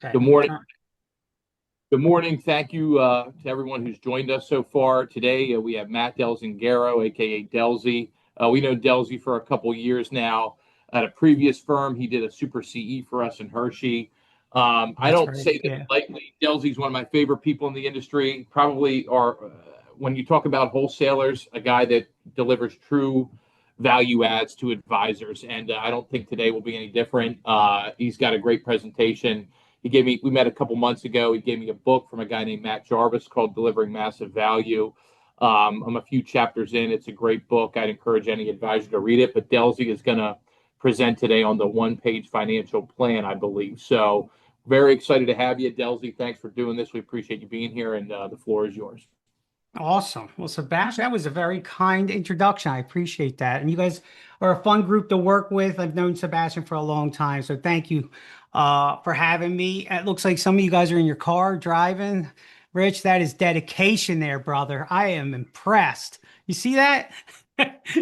Okay. Good morning. Good morning. Thank you to everyone who's joined us so far today. We have Matt Delzingaro, aka Delzy. We know Delzy for a couple years now. At a previous firm, he did a Super CE for us in Hershey. I That's don't right. say that Yeah. lightly. Delzy's one of my favorite people in the industry. Probably are, when you talk about wholesalers, a guy that delivers true value adds to advisors. And I don't think today will be any different. He's got a great presentation. We met a couple months ago. He gave me a book from a guy named Matt Jarvis called Delivering Massive Value. I'm a few chapters in. It's a great book. I'd encourage any advisor to read it. But Delzy is going to present today on the one-page financial plan, I believe. So very excited to have you, Delzy. Thanks for doing this. We appreciate you being here, and the floor is yours. Awesome. Well, Sebastian, that was a very kind introduction. I appreciate that. And you guys are a fun group to work with. I've known Sebastian for a long time, so thank you for having me. It looks like some of you guys are in your car driving. Rich, that is dedication there, brother. I am impressed. You see that?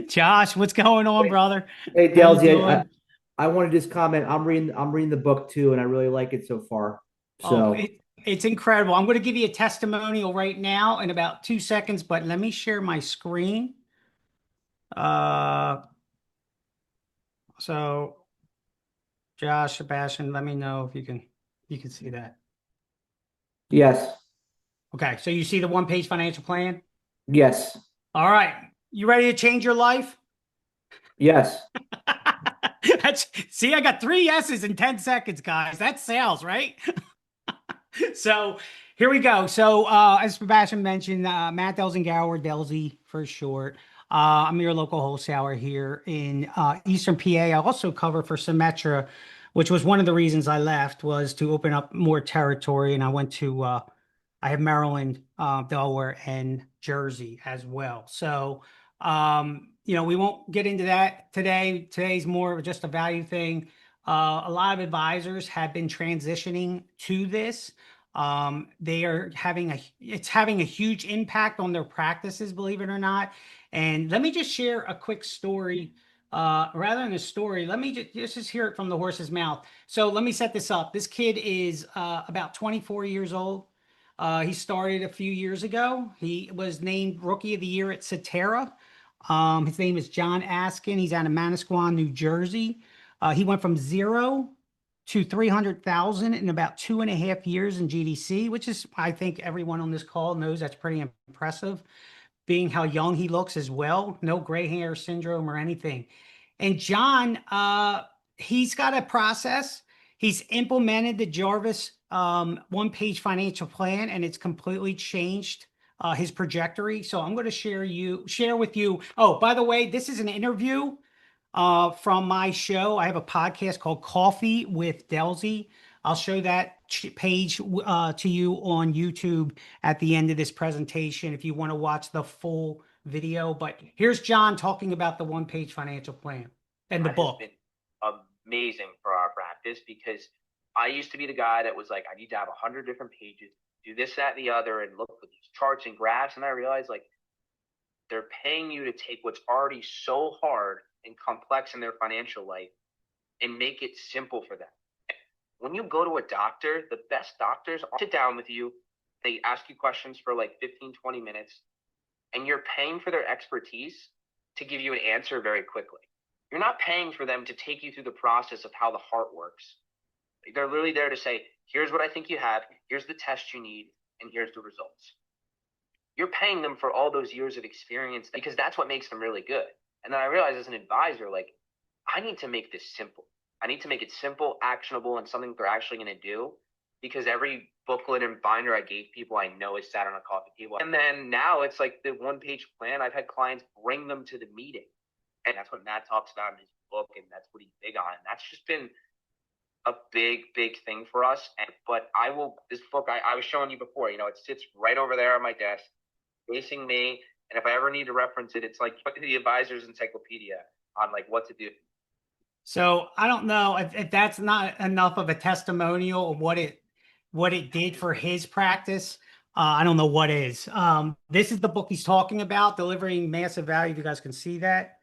Josh, what's going on, brother? Hey, How you Delzy, doing? I want to just comment. I'm reading the book too, and I really like it so far. Oh, So it's incredible. I'm going to give you a testimonial right now in about 2 seconds, but let me share my screen. Uh, so Josh, Sebastian, let me know if you can see that. yes, Okay, so you see the one-page financial plan? yes, All right. You ready to change your life? yes. See, I got 3 yeses in 10 seconds, guys. That's sales, right? So here we go. So as Sebastian mentioned, Matt Delzingaro, or Delzy for short. I'm your local wholesaler here in Eastern PA. I also cover for Symetra, which was one of the reasons I left, was to open up more territory. And I went to I have Maryland, Delaware, and Jersey as well. So we won't get into that today. Today's more of just a value thing. A lot of advisors have been transitioning to this. They are it's having a huge impact on their practices, believe it or not. And let me just share a quick story. Rather than a story, let me just hear it from the horse's mouth. So let me set this up. This kid is about 24 years old. He started a few years ago. He was named Rookie of the Year at Cetera. His name is John Askin. He's out of Manasquan, New Jersey. He went from zero to 300,000 in about 2.5 years in GDC, which is, I think everyone on this call knows that's pretty impressive, being how young he looks as well. No gray hair syndrome or anything. And John, he's got a process. He's implemented the Jarvis one-page financial plan, and it's completely changed his trajectory. So I'm going to share with you. Oh, by the way, this is an interview from my show. I have a podcast called Coffee with Delzy. I'll show that page to you on YouTube at the end of this presentation if you want to watch the full video. But here's John talking about the one-page financial plan and the book. Has been amazing for our practice, because I used to be the guy that was like, I need to have 100 different pages, do this, that, and the other, and look for these charts and graphs. And I realized, like, they're paying you to take what's already so hard and complex in their financial life and make it simple for them. When you go to a doctor, the best doctors sit down with you, they ask you questions for like 15, 20 minutes, and you're paying for their expertise to give you an answer very quickly. You're not paying for them to take you through the process of how the heart works. They're literally there to say, here's what I think you have, here's the test you need, and here's the results. You're paying them for all those years of experience, because that's what makes them really good. And then I realized, as an advisor, like, I need to make this simple. I need to make it simple, actionable, and something they're actually going to do, because every booklet and binder I gave people, I know is sat on a coffee table. And then now it's like the one-page plan. I've had clients bring them to the meeting. And that's what Matt talks about in his book, and that's what he's big on. And that's just been a big, big thing for us. But this book I was showing you before, it sits right over there on my desk, facing me. And if I ever need to reference it, it's like the advisor's encyclopedia on like what to do. So I don't know if that's not enough of a testimonial of what it did for his practice. I don't know what is. This is the book he's talking about, Delivering Massive Value. If you guys can see that.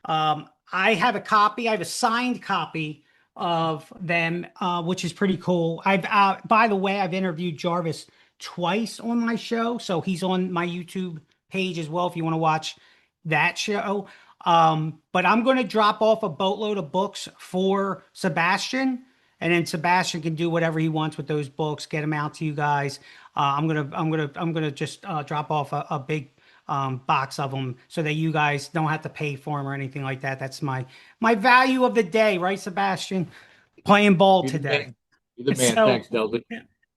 I have a copy. I have a signed copy of them, which is pretty cool. By the way, I've interviewed Jarvis twice on my show, so he's on my YouTube page as well if you want to watch that show. But I'm going to drop off a boatload of books for Sebastian, and then Sebastian can do whatever he wants with those books, get them out to you guys. I'm gonna just drop off a big box of them so that you guys don't have to pay for them or anything like that. That's my value of the day, right, Sebastian? Playing ball today. You're the man. So- Thanks, Delzy.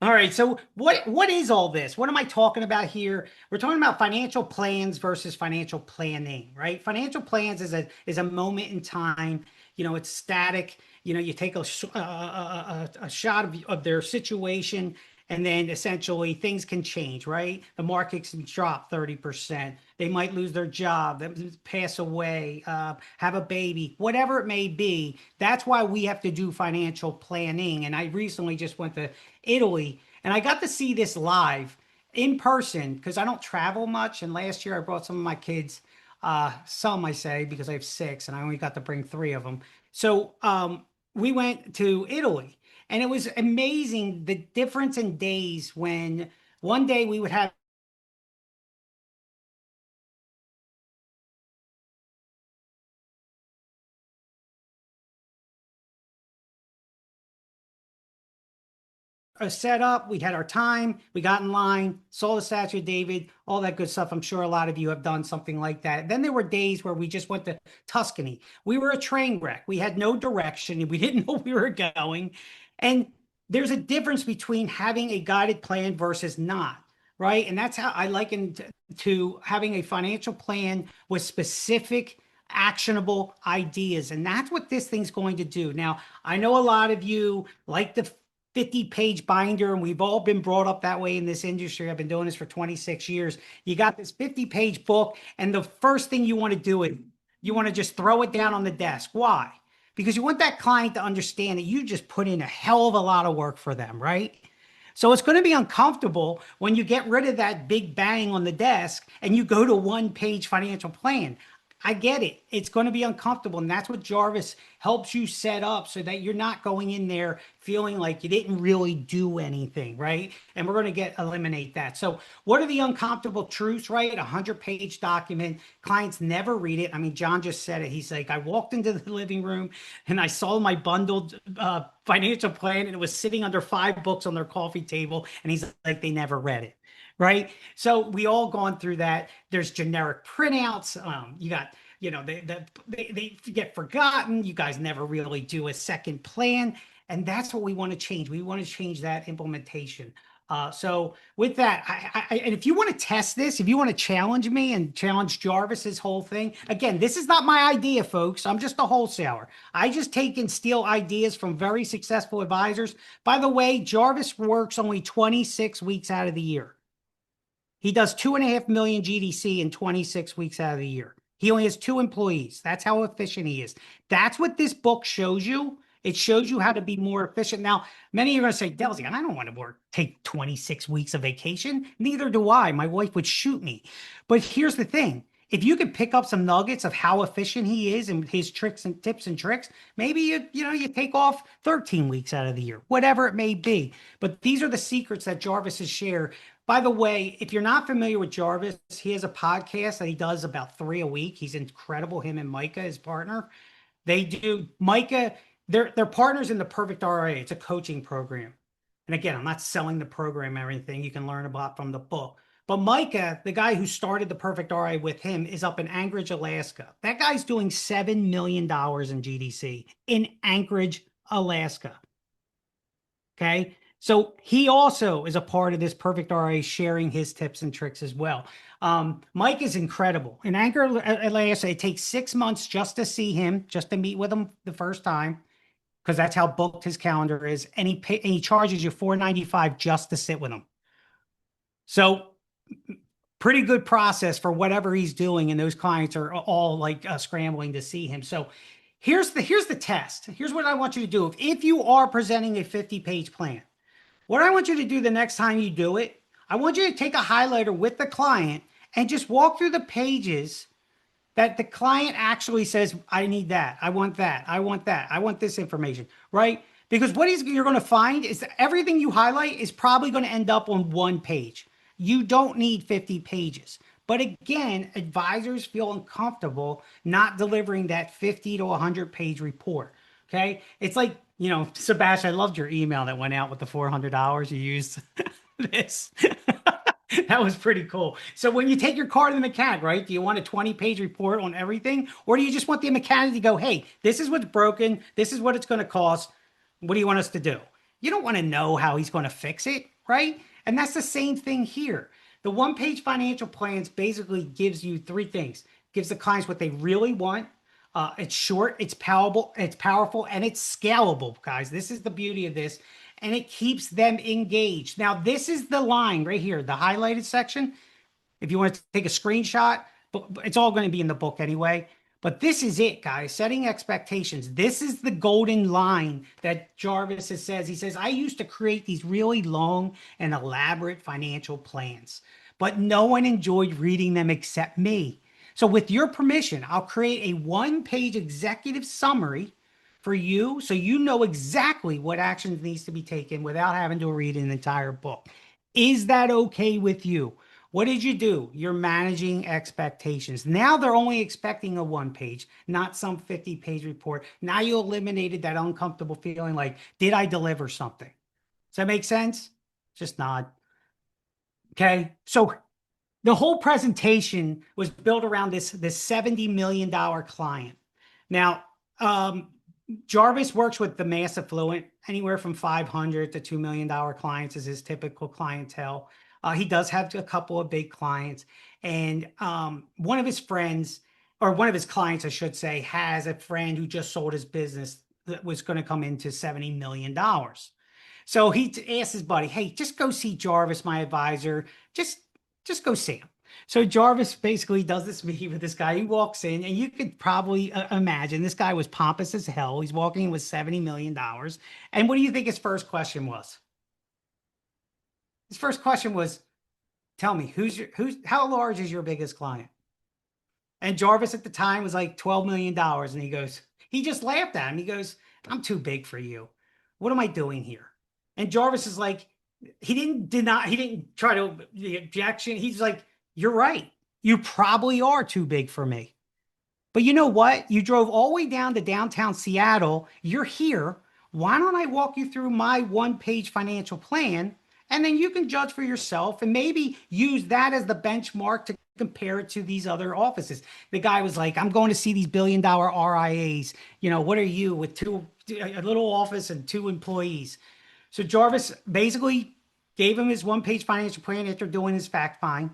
All right. So what is all this? What am I talking about here? We're talking about financial plans versus financial planning, right? Financial plans is a moment in time. You know, it's static. You know, you take a shot of their situation, and then essentially things can change, right? The market can drop 30%. They might lose their job, they pass away, have a baby, whatever it may be. That's why we have to do financial planning. And I recently just went to Italy, and I got to see this live in person because I don't travel much. And last year I brought some of my kids, some I say because I have 6 and I only got to bring 3 of them. So we went to Italy, and it was amazing the difference in days when one day we would have a setup, we had our time, we got in line, saw the Statue of David, all that good stuff. I'm sure a lot of you have done something like that. Then there were days where we just went to Tuscany. We were a train wreck. We had no direction. We didn't know we were going. And there's a difference between having a guided plan versus not, right? And that's how I liken to having a financial plan with specific actionable ideas. And that's what this thing's going to do. Now, I know a lot of you like the 50-page binder, and we've all been brought up that way in this industry. I've been doing this for 26 years. You got this 50-page book, and the first thing you want to do is you want to just throw it down on the desk. Why? Because you want that client to understand that you just put in a hell of a lot of work for them, right? So it's going to be uncomfortable when you get rid of that big bang on the desk and you go to one-page financial plan. I get it. It's going to be uncomfortable. And that's what Jarvis helps you set up so that you're not going in there feeling like you didn't really do anything, right? And we're going to eliminate that. So what are the uncomfortable truths, right? A 100-page document. Clients never read it. I mean, John just said it. He's like, I walked into the living room and I saw my bundled financial plan, and it was sitting under 5 books on their coffee table. And he's like, they never read it. Right. So we all gone through that. There's generic printouts. You got, you know, they get forgotten. You guys never really do a second plan. And that's what we want to change. We want to change that implementation. So with that, and if you want to test this, if you want to challenge me and challenge Jarvis's whole thing, again, this is not my idea, folks. I'm just a wholesaler. I just take and steal ideas from very successful advisors. By the way, Jarvis works only 26 weeks out of the year. He does 2.5 million GDC in 26 weeks out of the year. He only has 2 employees. That's how efficient he is. That's what this book shows you. It shows you how to be more efficient. Now, many are going to say, Delzy, I don't want to take 26 weeks of vacation. Neither do I. My wife would shoot me. But here's the thing. If you could pick up some nuggets of how efficient he is and his tricks and tips and tricks, maybe you take off 13 weeks out of the year, whatever it may be. But these are the secrets that Jarvis has shared. By the way, if you're not familiar with Jarvis, he has a podcast that he does about 3 a week. He's incredible. Him and Micah, his partner, they do. Micah, they're partners in the Perfect RIA. It's a coaching program. And again, I'm not selling the program or anything. You can learn about from the book. But Micah, the guy who started the Perfect RIA with him, is up in Anchorage, Alaska. That guy's doing $7 million in GDC in Anchorage, Alaska. Okay. So he also is a part of this Perfect RA, sharing his tips and tricks as well. Mike is incredible. In Anchorage, Alaska, it takes 6 months just to see him, just to meet with him the first time, because that's how booked his calendar is. And he charges you $495 just to sit with him. So pretty good process for whatever he's doing. And those clients are all like scrambling to see him. So here's the test. Here's what I want you to do. If you are presenting a 50-page plan, what I want you to do the next time you do it, I want you to take a highlighter with the client and just walk through the pages that the client actually says, I need that. I want that. I want that. I want this information, right? Because you're going to find is that everything you highlight is probably going to end up on one page. You don't need 50 pages. But again, advisors feel uncomfortable not delivering that 50 to 100 page report. Okay. It's like, Sebastian, I loved your email that went out with the $400 you used this. That was pretty cool. So when you take your car to the mechanic, right? Do you want a 20-page report on everything? Or do you just want the mechanic to go, hey, this is what's broken. This is what it's going to cost. What do you want us to do? You don't want to know how he's going to fix it, right? And that's the same thing here. The one-page financial plans basically gives you three things. Gives the clients what they really want. It's short, it's powerful, and it's scalable, guys. This is the beauty of this. And it keeps them engaged. Now, this is the line right here, the highlighted section. If you want to take a screenshot, but it's all going to be in the book anyway. But this is it, guys, setting expectations. This is the golden line that Jarvis says. He says, I used to create these really long and elaborate financial plans, but no one enjoyed reading them except me. So with your permission, I'll create a one-page executive summary for you so you know exactly what actions needs to be taken without having to read an entire book. Is that okay with you? What did you do? You're managing expectations. Now they're only expecting a one page, not some 50-page report. Now you eliminated that uncomfortable feeling like, did I deliver something? Does that make sense? Just nod. Okay. So the whole presentation was built around this $70 million client. Now, Jarvis works with the mass affluent, anywhere from 500 to $2 million clients is his typical clientele. He does have a couple of big clients, and one of his friends, or one of his clients, I should say, has a friend who just sold his business that was going to come into $70 million. So he asked his buddy, hey, just go see Jarvis, my advisor. Just go see him. So Jarvis basically does this meeting with this guy. He walks in, and you could probably imagine this guy was pompous as hell. He's walking in with $70 million. And what do you think his first question was? His first question was, tell me, how large is your biggest client? And Jarvis at the time was like $12 million. And he just laughed at him. He goes, I'm too big for you. What am I doing here? And Jarvis is like, he didn't try to the objection. He's like, you're right. You probably are too big for me. But you know what? You drove all the way down to downtown Seattle. You're here. Why don't I walk you through my one-page financial plan? And then you can judge for yourself and maybe use that as the benchmark to compare it to these other offices. The guy was like, I'm going to see these billion-dollar RIAs. What are you with a little office and 2 employees? So Jarvis basically gave him his one-page financial plan after doing his fact find.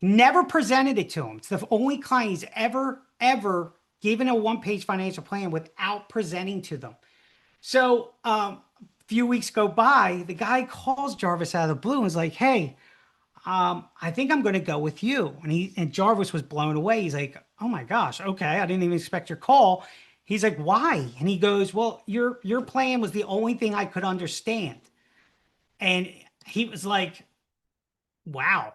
Never presented it to him. It's the only client he's ever given a one-page financial plan without presenting to them. So a few weeks go by, the guy calls Jarvis out of the blue and is like, hey, I think I'm going to go with you. And Jarvis was blown away. He's like, oh my gosh, okay, I didn't even expect your call. He's like, why? And he goes, well, your plan was the only thing I could understand. And he was like, wow.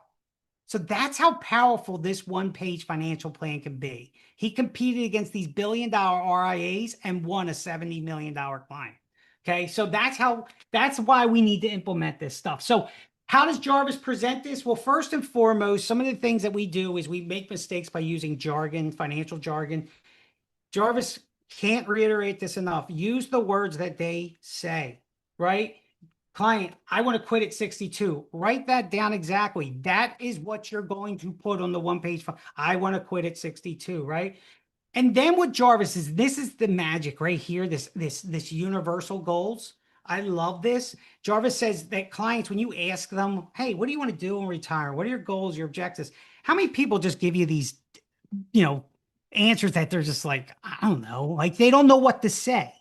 So that's how powerful this one-page financial plan can be. He competed against these billion-dollar RIAs and won a $70 million client. Okay, so that's why we need to implement this stuff. So how does Jarvis present this? Well, first and foremost, some of the things that we do is we make mistakes by using jargon, financial jargon. Jarvis can't reiterate this enough. Use the words that they say, right? Client, I want to quit at 62. Write that down exactly. That is what you're going to put on the one-page. I want to quit at 62, right? And then what Jarvis is, this is the magic right here, this universal goals. I love this. Jarvis says that clients, when you ask them, hey, what do you want to do in retire? What are your goals, your objectives? How many people just give you these, answers that they're just like, I don't know, like they don't know what to say,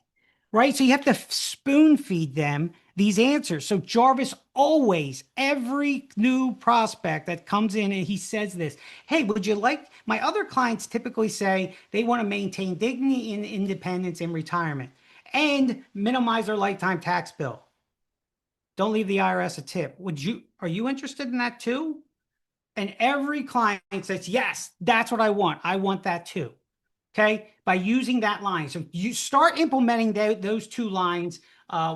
right? So you have to spoon feed them these answers. So Jarvis always, every new prospect that comes in and he says this, hey, would you like, my other clients typically say they want to maintain dignity and independence in retirement and minimize their lifetime tax bill. Don't leave the IRS a tip. Are you interested in that too? And every client says, yes, that's what I want. I want that too. Okay. By using that line. So you start implementing those 2 lines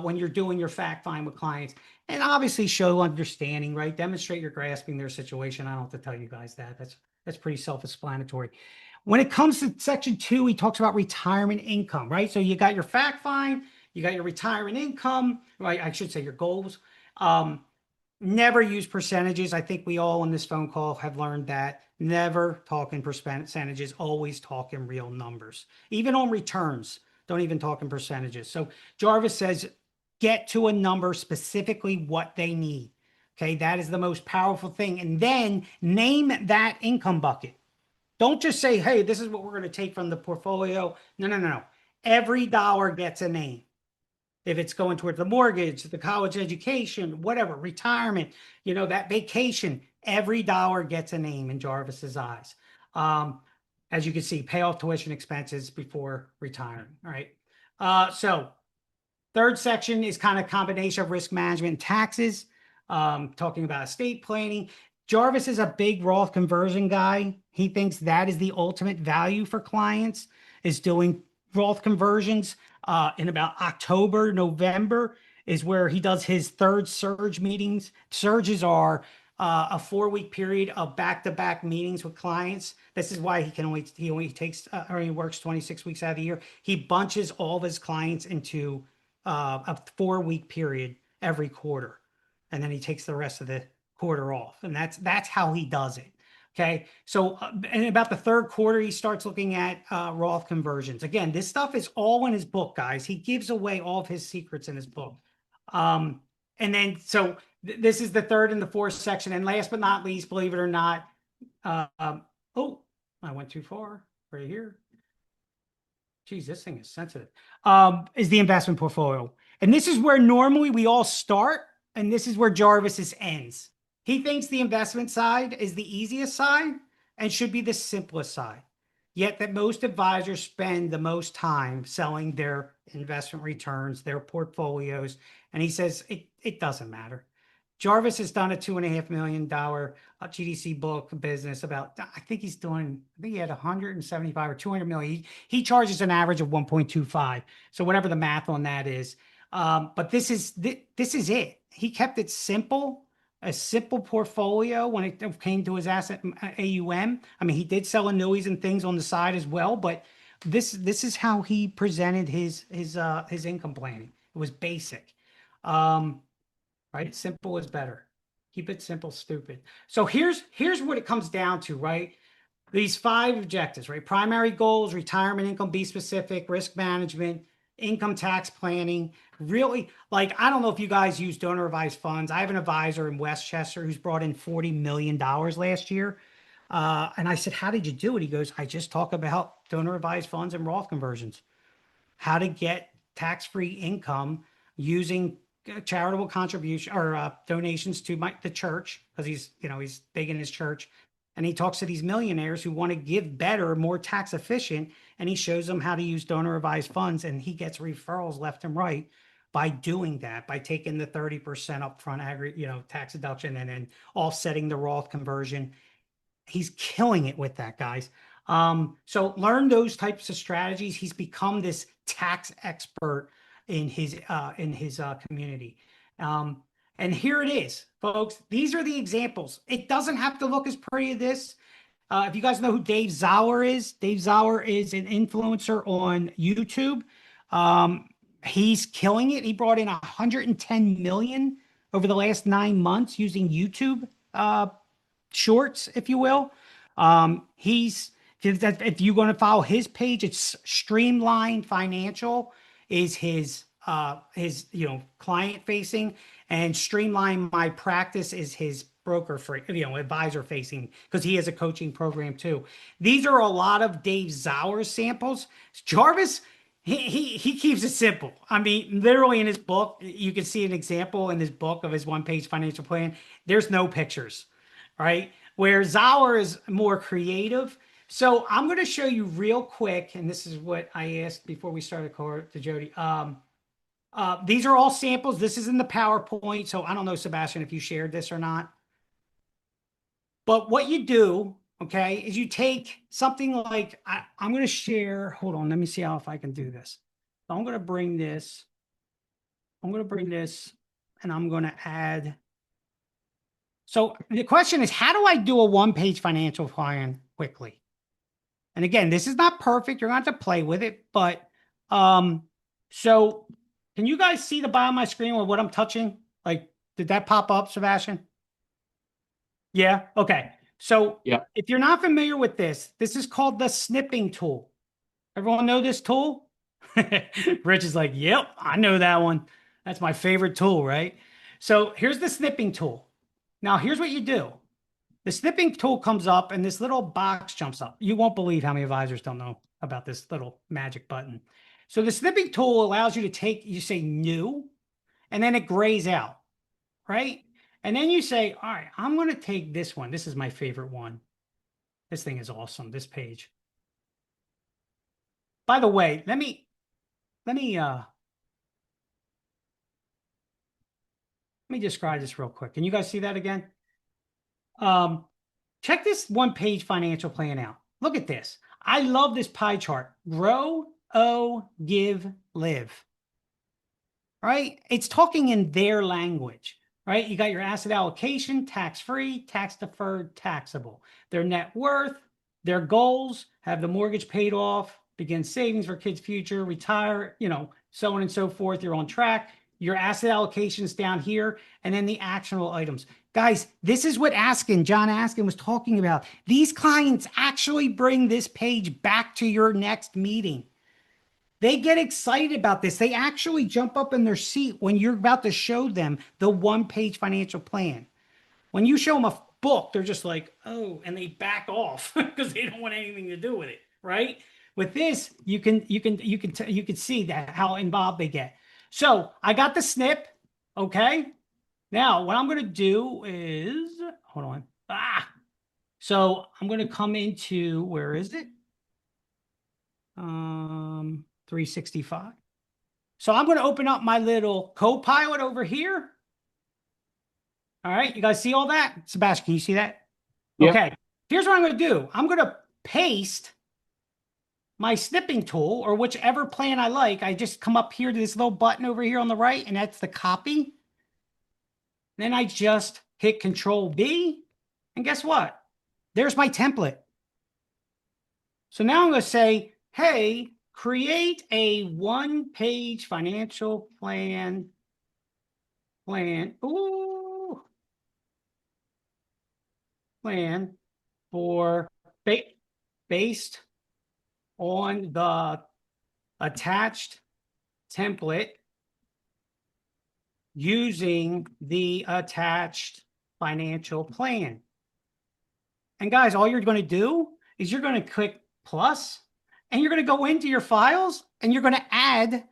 when you're doing your fact find with clients, and obviously show understanding, right? Demonstrate you're grasping their situation. I don't have to tell you guys that. That's pretty self-explanatory. When it comes to section 2, he talks about retirement income, right? So you got your fact find, you got your retirement income, right? I should say your goals. Never use percentages. I think we all on this phone call have learned that. Never talk in percentages, always talk in real numbers. Even on returns, don't even talk in percentages. So Jarvis says, get to a number, specifically what they need. Okay, that is the most powerful thing. And then name that income bucket. Don't just say, hey, this is what we're going to take from the portfolio. No, no, no, no. Every dollar gets a name. If it's going towards the mortgage, the college education, whatever, retirement, that vacation, every dollar gets a name in Jarvis's eyes. As you can see, pay off tuition expenses before retiring. All right. So third section is kind of combination of risk management and taxes, talking about estate planning. Jarvis is a big Roth conversion guy. He thinks that is the ultimate value for clients, is doing Roth conversions. In about October, November is where he does his third surge meetings. Surges are a 4-week period of back-to-back meetings with clients. This is why he only takes or he works 26 weeks out of the year. He bunches all of his clients into a 4-week period every quarter, and then he takes the rest of the quarter off, and that's how he does it. Okay, so in about the third quarter, he starts looking at Roth conversions. Again, this stuff is all in his book, guys. He gives away all of his secrets in his book. And then, so this is the third and the fourth section. And last but not least, believe it or not, oh, I went too far right here. Geez, this thing is sensitive. Is the investment portfolio. And this is where normally we all start, and this is where Jarvis's ends. He thinks the investment side is the easiest side and should be the simplest side. Yet that most advisors spend the most time selling their investment returns, their portfolios. And he says it doesn't matter. Jarvis has done a $2.5 million GDC book business about, I think he had 175 or 200 million. He charges an average of 1.25. So whatever the math on that is. But this is it. He kept it simple. A simple portfolio when it came to his asset AUM. I mean, he did sell annuities and things on the side as well, but this is how he presented his income planning. It was basic, right? Simple is better. Keep it simple, stupid. So here's what it comes down to, right? These 5 objectives, right? Primary goals, retirement income, be specific, risk management, income tax planning. Really, like, I don't know if you guys use donor advised funds. I have an advisor in Westchester who's brought in $40 million last year. And I said, how did you do it? He goes, I just talk about donor advised funds and Roth conversions, how to get tax-free income using charitable contribution or donations to the church, because he's big in his church. And he talks to these millionaires who want to give better, more tax efficient, and he shows them how to use donor advised funds, and he gets referrals left and right by doing that, by taking the 30% upfront tax deduction and then offsetting the Roth conversion. He's killing it with that, guys. So learn those types of strategies. He's become this tax expert in his community. And here it is, folks. These are the examples. It doesn't have to look as pretty as this. If you guys know who Dave Zauer is an influencer on YouTube. He's killing it. He brought in 110 million over the last 9 months using YouTube shorts, if you will. If you're going to follow his page, it's Streamline Financial is his client facing, and Streamline My Practice is his advisor facing, because he has a coaching program too. These are a lot of Dave Zauer samples. Jarvis, he keeps it simple. I mean, literally in his book, you can see an example in his book of his 1-page financial plan. There's no pictures, right? Where Zauer is more creative. So I'm going to show you real quick, and this is what I asked before we started to Jody. These are all samples. This is in the PowerPoint. So I don't know, Sebastian, if you shared this or not. But what you do, okay, is you take something like, I'm going to share, hold on, let me see how if I can do this. So I'm going to bring this, and I'm going to add. So the question is, how do I do a one-page financial plan quickly? And again, this is not perfect. You're going to have to play with it, but so can you guys see the bottom of my screen with what I'm touching? Like, did that pop up, Sebastian? Yeah. Okay. So Yeah. if you're not familiar with this, this is called the snipping tool. Everyone know this tool? Rich is like, yep, I know that one. That's my favorite tool, right? So here's the snipping tool. Now, here's what you do. The snipping tool comes up and this little box jumps up. You won't believe how many advisors don't know about this little magic button. So the snipping tool allows you to take, you say new, and then it grays out, right? And then you say, all right, I'm going to take this one. This is my favorite one. This thing is awesome, this page. By the way, let me describe this real quick. Can you guys see that again? Check this one-page financial plan out. Look at this. I love this pie chart. Grow, give, live. Right? It's talking in their language, right? You got your asset allocation, tax-free, tax-deferred, taxable. Their net worth, their goals, have the mortgage paid off, begin savings for kids' future, retire, so on and so forth. You're on track. Your asset allocations down here, and then the actionable items. Guys, this is what John Askin was talking about. These clients actually bring this page back to your next meeting. They get excited about this. They actually jump up in their seat when you're about to show them the one-page financial plan. When you show them a book, they're just like, oh, and they back off because they don't want anything to do with it, right? With this, you can see that how involved they get. So I got the snip, okay? Now what I'm going to do is, hold on. So I'm going to come into, where is it? 365. So I'm going to open up my little Copilot over here. All right, you guys see all that? Sebastian, can you see that? Yeah. Okay, here's what I'm going to do. I'm going to paste my snipping tool or whichever plan I like. I just come up here to this little button over here on the right, and that's the copy. Then I just hit Control B, and guess what? There's my template. So now I'm going to say, hey, create a one-page financial plan. Ooh. Plan for based on the attached template using the attached financial plan. And guys, all you're going to do is you're going to click plus, and you're going to go into your files, and you're going to add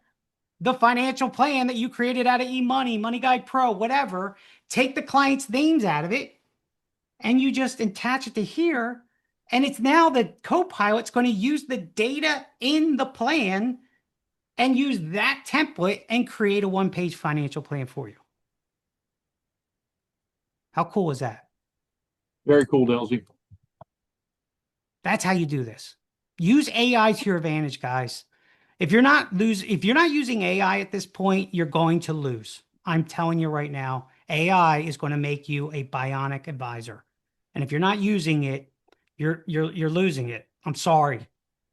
the financial plan that you created out of eMoney, Money Guide Pro, whatever. Take the client's names out of it, and you just attach it to here. And it's now the Copilot's going to use the data in the plan and use that template and create a one-page financial plan for you. How cool is that? Very cool, Delzy. That's how you do this. Use AI to your advantage, guys. If you're not using AI at this point, you're going to lose. I'm telling you right now, AI is going to make you a bionic advisor. And if you're not using it, you're losing it. I'm sorry.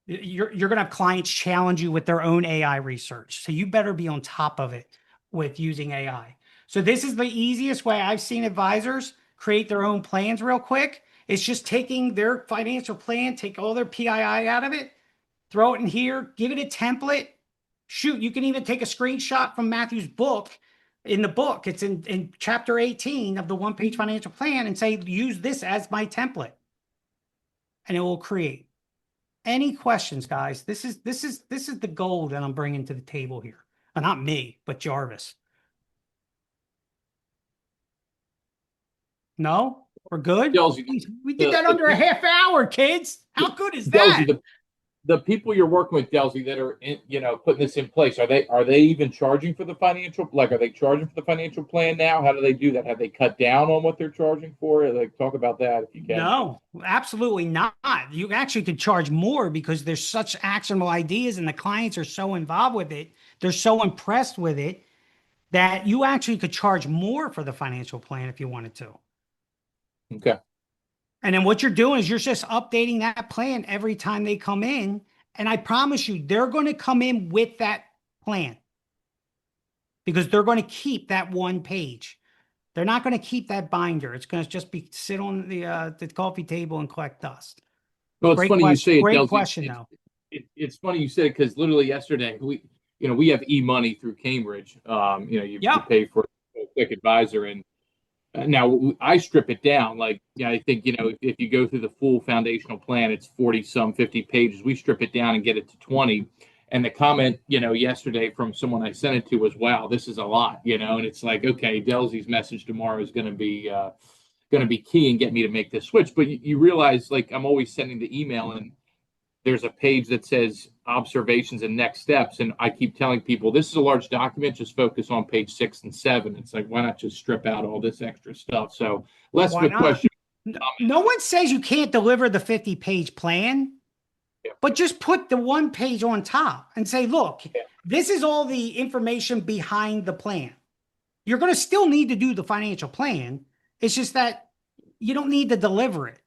You're going to have clients challenge you with their own AI research. So you better be on top of it with using AI. So this is the easiest way I've seen advisors create their own plans real quick. It's just taking their financial plan, take all their PII out of it, throw it in here, give it a template. Shoot, you can even take a screenshot from Matthew's book. In the book, it's in chapter 18 of the one-page financial plan, and say, use this as my template. And it will create. Any questions, guys? This is the gold that I'm bringing to the table here. Not me, but Jarvis. No? We're good? Delzy, We did that under a half hour, kids. How good is that? Delzy, the people you're working with, Delzy, that are putting this in place, are they even charging for the financial? Like, are they charging for the financial plan now? How do they do that? Have they cut down on what they're charging for? Like, talk about that if you can. No, absolutely not. You actually could charge more because there's such actionable ideas and the clients are so involved with it. They're so impressed with it that you actually could charge more for the financial plan if you wanted to. Okay. And then what you're doing is you're just updating that plan every time they come in. And I promise you, they're going to come in with that plan because they're going to keep that one page. They're not going to keep that binder. It's going to just be sit on the coffee table and collect dust. Well, it's Great funny question. you say it, Great Delzy. question, though. It's funny you said it because literally yesterday we have e-money through Cambridge. You pay for a quick advisor, and now I strip it down. Like, I think if you go through the full foundational plan, it's 50 pages. We strip it down and get it to 20. And the comment, yesterday from someone I sent it to was, "Wow, this is a lot," and it's like, okay, Delzy's message tomorrow is going to be key and get me to make this switch. But you realize, like, I'm always sending the email and there's a page that says observations and next steps. And I keep telling people, this is a large document, just focus on page 6 and 7. It's like, why not just strip out all this extra stuff? So less of a question. No one says you can't deliver the 50-page plan, but just put the one page on top and say, look, this is all the information behind the plan. You're going to still need to do the financial plan. It's just that you don't need to deliver it.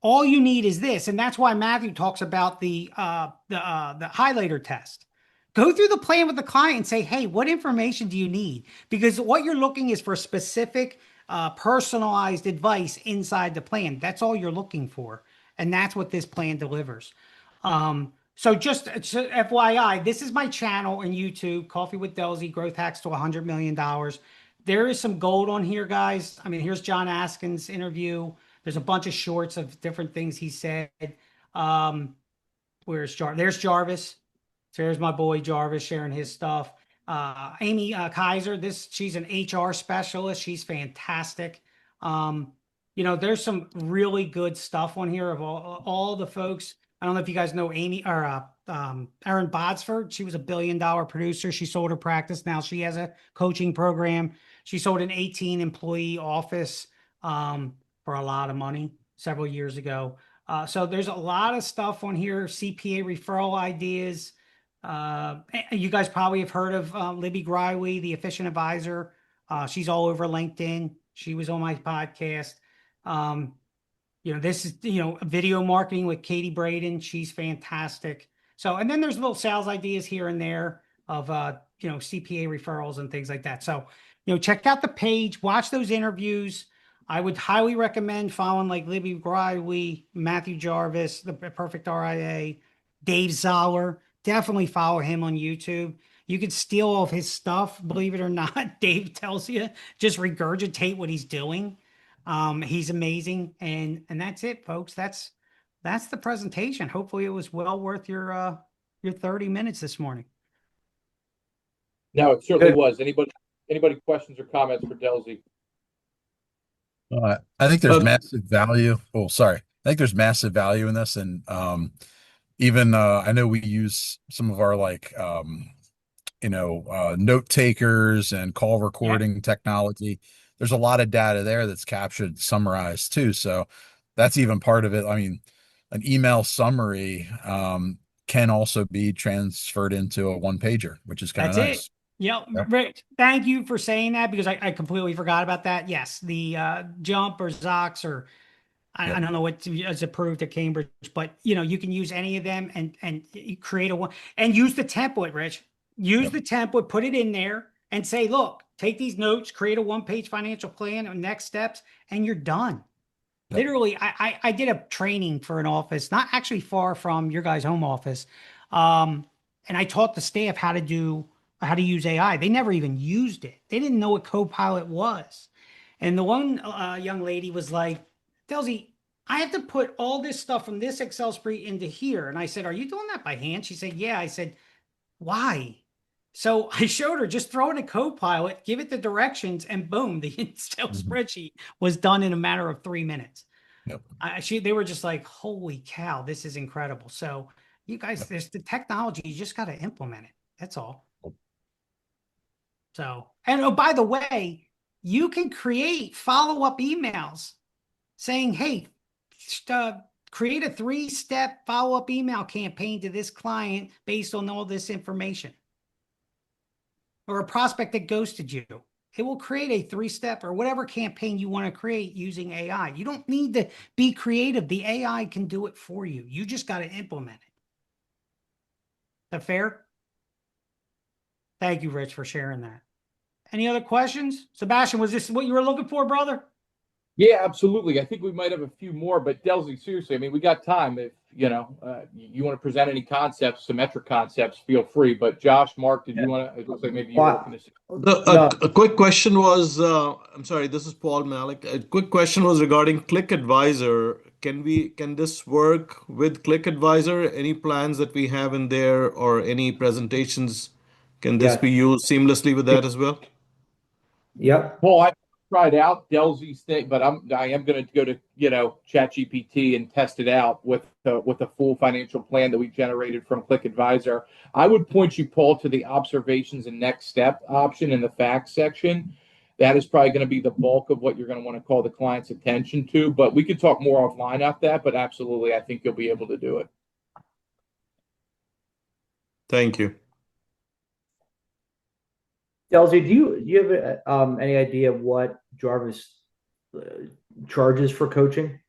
All you need is this. And that's why Matthew talks about the highlighter test. Go through the plan with the client and say, hey, what information do you need? Because what you're looking is for specific personalized advice inside the plan. That's all you're looking for. And that's what this plan delivers. So just FYI, this is my channel on YouTube, Coffee with Delzy, Growth Hacks to $100 million. There is some gold on here, guys. I mean, here's John Askin's interview. There's a bunch of shorts of different things he said. Where's Jarvis? There's Jarvis. So there's my boy Jarvis sharing his stuff. Amy Kaiser, she's an HR specialist. She's fantastic. There's some really good stuff on here of all the folks. I don't know if you guys know Amy or Erin Bodsford. She was a $1 billion producer. She sold her practice. Now she has a coaching program. She sold an 18-employee office for a lot of money several years ago. So there's a lot of stuff on here. CPA referral ideas. You guys probably have heard of Libby Greiwe, the efficient advisor. She's all over LinkedIn. She was on my podcast. This is, video marketing with Katie Braden. She's fantastic. So, and then there's little sales ideas here and there of, CPA referrals and things like that. So, check out the page, watch those interviews. I would highly recommend following like Libby Greiwe, Matthew Jarvis, the Perfect RIA, Dave Zoller. Definitely follow him on YouTube. You could steal all of his stuff, believe it or not. Dave tells you, just regurgitate what he's doing. He's amazing. And that's it, folks. That's the presentation. Hopefully it was well worth your 30 minutes this morning. No, it certainly was. Anybody questions or comments for Delzy? I think there's massive value. Oh, sorry. I think there's massive value in this. And even I know we use some of our note takers and call recording technology. There's a lot of data there that's captured, summarized too. So that's even part of it. I mean, an email summary can also be transferred into a one pager, which is kind of nice. It. Yep. Rick, thank you for saying that because I completely forgot about that. Yes, the Jump or Zox or I don't know what is approved at Cambridge, but you can use any of them and you create a one and use the template, Rich. Use the template, put it in there and say, look, take these notes, create a one-page financial plan and next steps, and you're done. Yep. Literally, I did a training for an office, not actually far from your guys' home office. And I taught the staff how to use AI. They never even used it. They didn't know what Copilot was. And the one young lady was like, Delzy, I have to put all this stuff from this Excel spreadsheet into here. And I said, are you doing that by hand? She said, yeah. I said, why? So I showed her, just throw in a Copilot, give it the directions, and boom, the Excel spreadsheet was done in a matter of 3 minutes. Yep. They were just like, holy cow, this is incredible. So You guys, there's the technology. You just got to implement it. That's all. So, and oh, by the way, you can create follow-up emails saying, hey, create a 3-step follow-up email campaign to this client based on all this information. Or a prospect that ghosted you. It will create a 3-step or whatever campaign you want to create using AI. You don't need to be creative. The AI can do it for you. You just got to implement it. Is that fair? Thank you, Rich, for sharing that. Any other questions? Sebastian, was this what you were looking for, brother? Yeah, absolutely. I think we might have a few more, but Delzy, seriously, I mean, we got time. If you want to present any concepts, Symetra concepts, feel free. But Josh, Mark, did you want to? It looks like maybe you were looking to. No. A quick question was, I'm sorry, this is Paul Malik. A quick question was regarding Click Advisor. Can this work with Click Advisor? Any plans that we have in there or any presentations? Can this Yes. be used seamlessly with that as well? Yep. Paul, I tried out Delzy's thing, but I am going to go to ChatGPT and test it out with a full financial plan that we generated from Click Advisor. I would point you, Paul, to the observations and next step option in the facts section. That is probably going to be the bulk of what you're going to want to call the client's attention to. But we could talk more offline about that. But absolutely, I think you'll be able to do it. Thank you. Delzy, do you have any idea what Jarvis charges for coaching?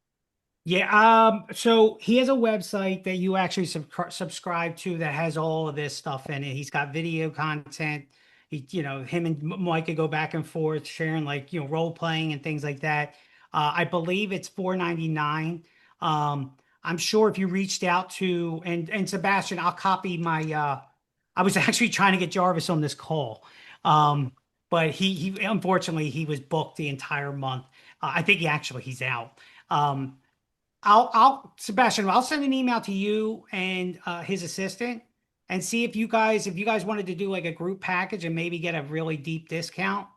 Yeah. So he has a website that you actually subscribe to that has all of this stuff in it. He's got video content. Him and Mike could go back and forth sharing role playing and things like that. I believe it's $4.99. I'm sure if you reached out to and Sebastian, I'll copy my. I was actually trying to get Jarvis on this call, but he unfortunately he was booked the entire month. I think he's out. Sebastian, I'll send an email to you and his assistant and see if you guys wanted to do like a group package and maybe get a really deep discount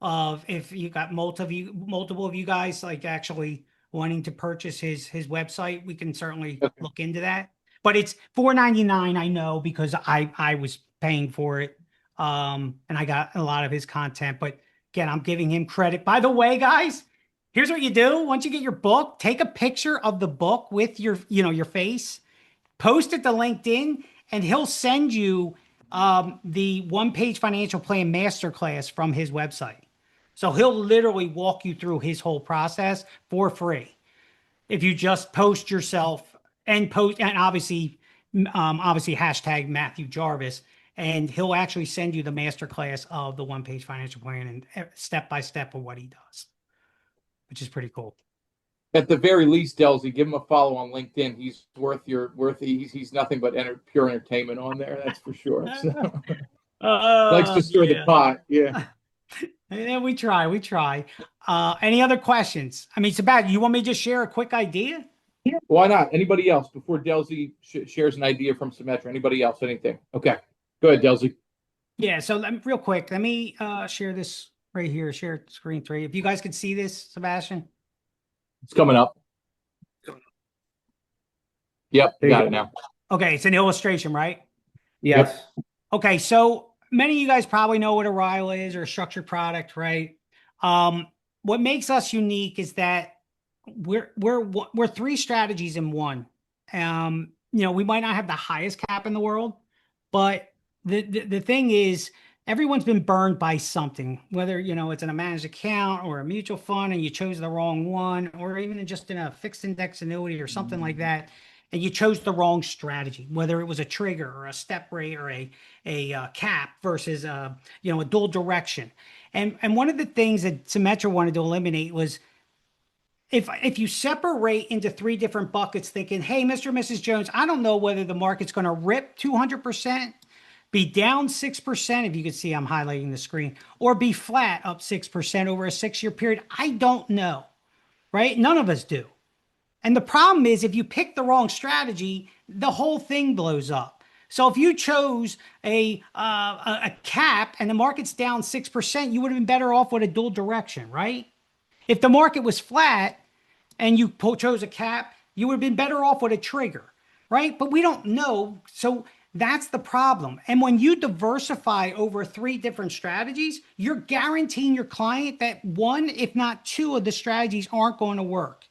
of if you got multiple of you guys like actually wanting to purchase his website, we can certainly look into that. But it's $4.99, I know, because I was paying for it. And I got a lot of his content, but again, I'm giving him credit. By the way, guys, here's what you do. Once you get your book, take a picture of the book with your face, post it to LinkedIn, and he'll send you the one-page financial plan masterclass from his website. So he'll literally walk you through his whole process for free. If you just post yourself and obviously hashtag Matthew Jarvis, and he'll actually send you the masterclass of the one-page financial plan and step-by-step of what he does, which is pretty cool. At the very least, Delzy, give him a follow on LinkedIn. He's he's nothing but pure entertainment on there. That's for sure. So. Likes to stir the pot. Yeah. Yeah, we try. Any other questions? I mean, Sebastian, you want me to just share a quick idea? Yeah. Why not? Anybody else before Delzy shares an idea from Symetra? Anybody else? Anything? Okay. Go ahead, Delzy. Yeah. So real quick, let me share this right here. Share screen 3. If you guys can see this, Sebastian. It's coming up. Yep, got it now. Okay, it's an illustration, right? Yes. Yep. Okay, so many of you guys probably know what a RILA is or a structured product, right? What makes us unique is that we're 3 strategies in one. We might not have the highest cap in the world, but the thing is, everyone's been burned by something, whether, it's in a managed account or a mutual fund and you chose the wrong one, or even just in a fixed index annuity or something like that. And you chose the wrong strategy, whether it was a trigger or a step rate or a cap versus a dual direction. And one of the things that Symetra wanted to eliminate was if you separate into 3 different buckets thinking, hey, Mr. and Mrs. Jones, I don't know whether the market's going to rip 200%, be down 6%, if you can see I'm highlighting the screen, or be flat up 6% over a 6-year period. I don't know, right? None of us do. And the problem is if you pick the wrong strategy, the whole thing blows up. So if you chose a cap and the market's down 6%, you would have been better off with a dual direction, right? If the market was flat and you chose a cap, you would have been better off with a trigger. right? But we don't know. So that's the problem. And when you diversify over 3 different strategies, you're guaranteeing your client that 1, if not 2 of the strategies aren't going to work.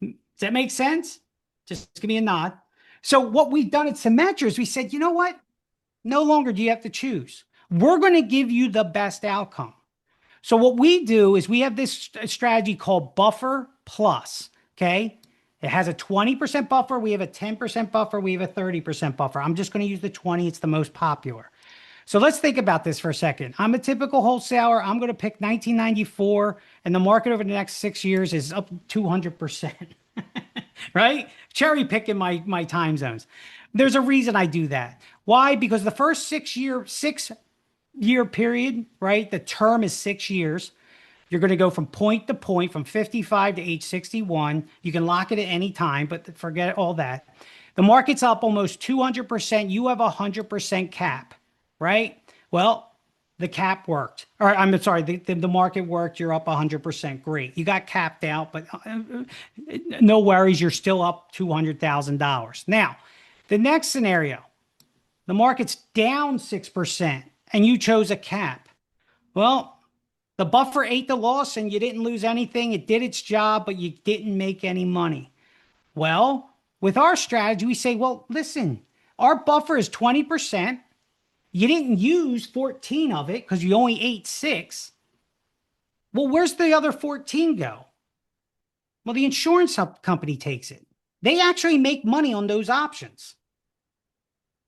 Does that make sense? Just give me a nod. So what we've done at Symetra is we said, you know what? No longer do you have to choose. We're going to give you the best outcome. So what we do is we have this strategy called Buffer Plus. Okay. It has a 20% buffer. We have a 10% buffer. We have a 30% buffer. I'm just going to use the 20. It's the most popular. So let's think about this for a second. I'm a typical wholesaler. I'm going to pick 1994, and the market over the next 6 years is up 200%. Right? Cherry picking my time zones. There's a reason I do that. Why? Because the first 6-year period, right? The term is 6 years. You're going to go from point to point, from 55 to age 61. You can lock it at any time, but forget all that. The market's up almost 200%. You have a 100% cap, right? Well, the cap worked. Or I'm sorry, the market worked. You're up 100%. Great. You got capped out, but no worries. You're still up $200,000. Now, the next scenario, the market's down 6% and you chose a cap. Well, the buffer ate the loss and you didn't lose anything. It did its job, but you didn't make any money. Well, with our strategy, we say, well, listen, our buffer is 20%. You didn't use 14 of it because you only ate 6. Well, where's the other 14 go? Well, the insurance company takes it. They actually make money on those options.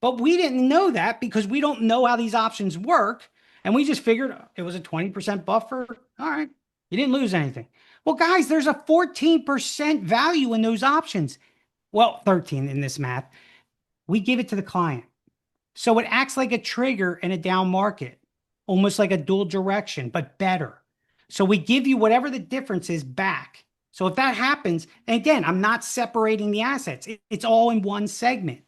But we didn't know that because we don't know how these options work. And we just figured it was a 20% buffer. All right. You didn't lose anything. Well, guys, there's a 14% value in those options. Well, 13 in this math. We give it to the client. So it acts like a trigger in a down market, almost like a dual direction, but better. So we give you whatever the difference is back. So if that happens, and again, I'm not separating the assets. It's all in one segment.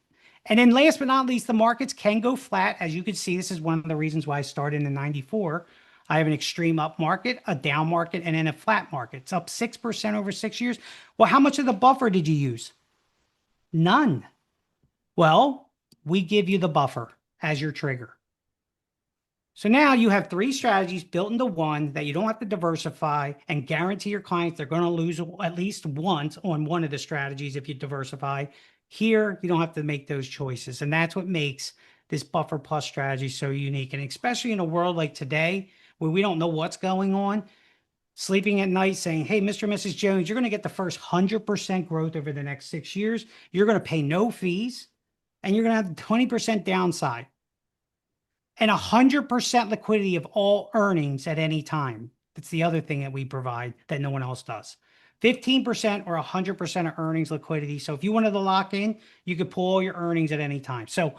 And then last but not least, the markets can go flat. As you can see, this is one of the reasons why I started in 94. I have an extreme up market, a down market, and then a flat market. It's up 6% over 6 years. Well, how much of the buffer did you use? None. Well, we give you the buffer as your trigger. So now you have 3 strategies built into one that you don't have to diversify and guarantee your clients they're going to lose at least once on one of the strategies if you diversify. Here, you don't have to make those choices. And that's what makes this Buffer Plus strategy so unique. And especially in a world like today, where we don't know what's going on, sleeping at night saying, hey, Mr. and Mrs. Jones, you're going to get the first 100% growth over the next 6 years. You're going to pay no fees, and you're going to have 20% downside and 100% liquidity of all earnings at any time. That's the other thing that we provide that no one else does. 15% or 100% of earnings liquidity. So if you wanted to lock in, you could pull all your earnings at any time. So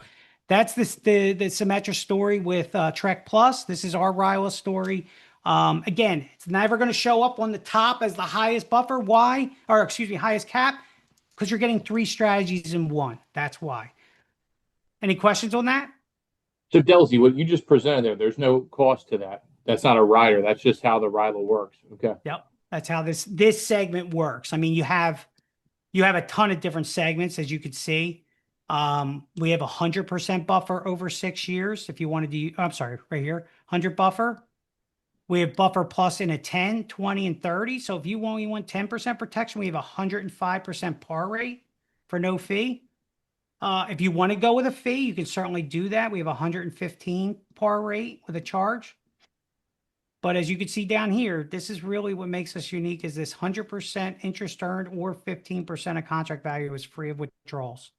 that's the Symetra story with Trek Plus. This is our RILA story. Again, it's never going to show up on the top as the highest buffer. Why? Or excuse me, highest cap? Because you're getting 3 strategies in one. That's why. Any questions on that? So Delzy, what you just presented there's no cost to that. That's not a rider. That's just how the RILA works. Okay. Yep. That's how this segment works. I mean, you have a ton of different segments, as you could see. We have 100% buffer over 6 years. If you wanted to, I'm sorry, right here, 100 buffer. We have Buffer Plus in a 10, 20, and 30. So if you only want 10% protection, we have 105% par rate for no fee. If you want to go with a fee, you can certainly do that. We have 115 par rate with a charge. But as you can see down here, this is really what makes us unique is this 100% interest earned or 15% of contract value is free of withdrawals.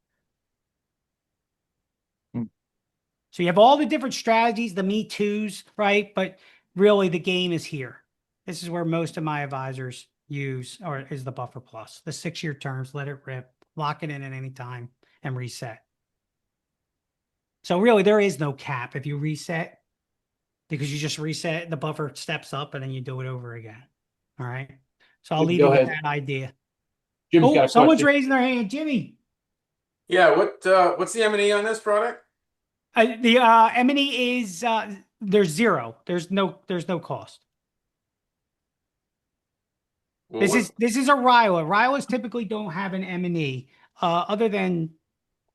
So you have all the different strategies, the Me Too's, right? But really the game is here. This is where most of my advisors use, or is the Buffer Plus. The 6-year terms, let it rip, lock it in at any time and reset. So really there is no cap if you reset. Because you just reset, the buffer steps up, and then you do it over again. All right. So I'll leave you with that idea. Jim's got a someone's question. raising their hand. Jimmy. Yeah. What's the M&E on this product? The M&E is there's 0. There's no cost. Well, This is a RILA. RILAs typically don't have an M&E. other than,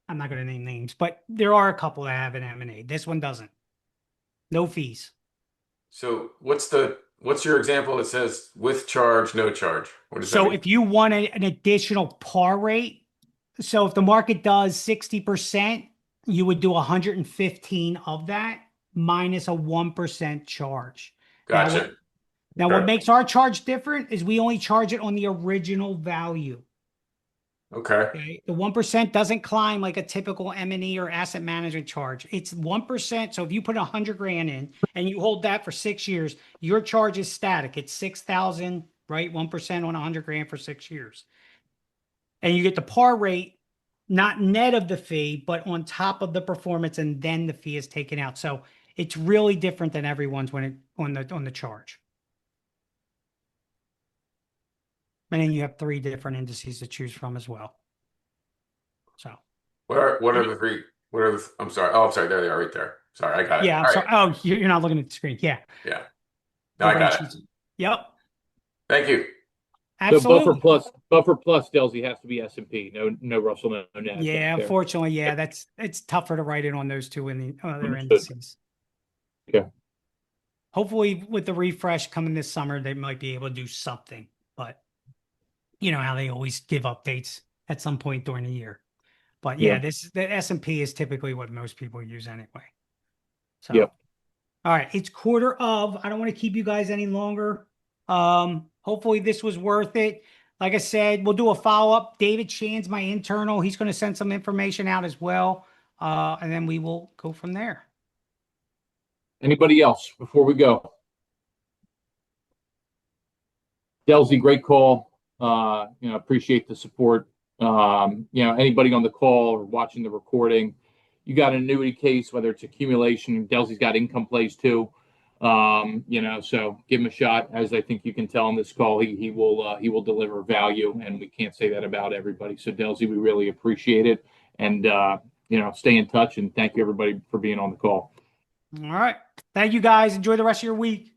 I'm not going to name names, but there are a couple that have an M&A. This one doesn't. No fees. So what's your example that says with charge, no charge? What does that So mean? if you want an additional par rate, so if the market does 60%, you would do 115 of that minus a 1% charge. Gotcha. Now, All what right. makes our charge different is we only charge it on the original value. Okay. Okay. The 1% doesn't climb like a typical M&E or asset management charge. It's 1%. So if you put 100 grand in and you hold that for 6 years, your charge is static. It's 6,000, right? 1% on 100 grand for 6 years. And you get the par rate, not net of the fee, but on top of the performance, and then the fee is taken out. So it's really different than everyone's when it on the charge. And then you have 3 different indices to choose from as well. So What are the three? I'm sorry. Oh, I'm sorry. There they are right there. Sorry, I got it. yeah, I'm All sorry. right. Oh, you're not looking at the screen. Yeah. Yeah. No, I got it. Yep. Thank you. So buffer Absolutely. plus Delzy has to be S&P. No Russell, no NASDAQ. Yeah, there. unfortunately, yeah, it's tougher to write it on those two in the other Understood. indices. Okay. Hopefully, with the refresh coming this summer, they might be able to do something. But you know how they always give updates at some point during the year. But yeah, Yeah. the S&P is typically what most people use anyway. So, Yep. all right, it's quarter of. I don't want to keep you guys any longer. Hopefully this was worth it. Like I said, we'll do a follow-up. David Shan's my internal. He's going to send some information out as well. And then we will go from there. Anybody else before we go? Delzy, great call. Appreciate the support. Anybody on the call or watching the recording, you got an annuity case, whether it's accumulation, Delzy's got income plays too. So give him a shot. As I think you can tell on this call, he will deliver value, and we can't say that about everybody. So Delzy, we really appreciate it, and stay in touch. And thank you everybody for being on the call. All right. Thank you guys. Enjoy the rest of your week.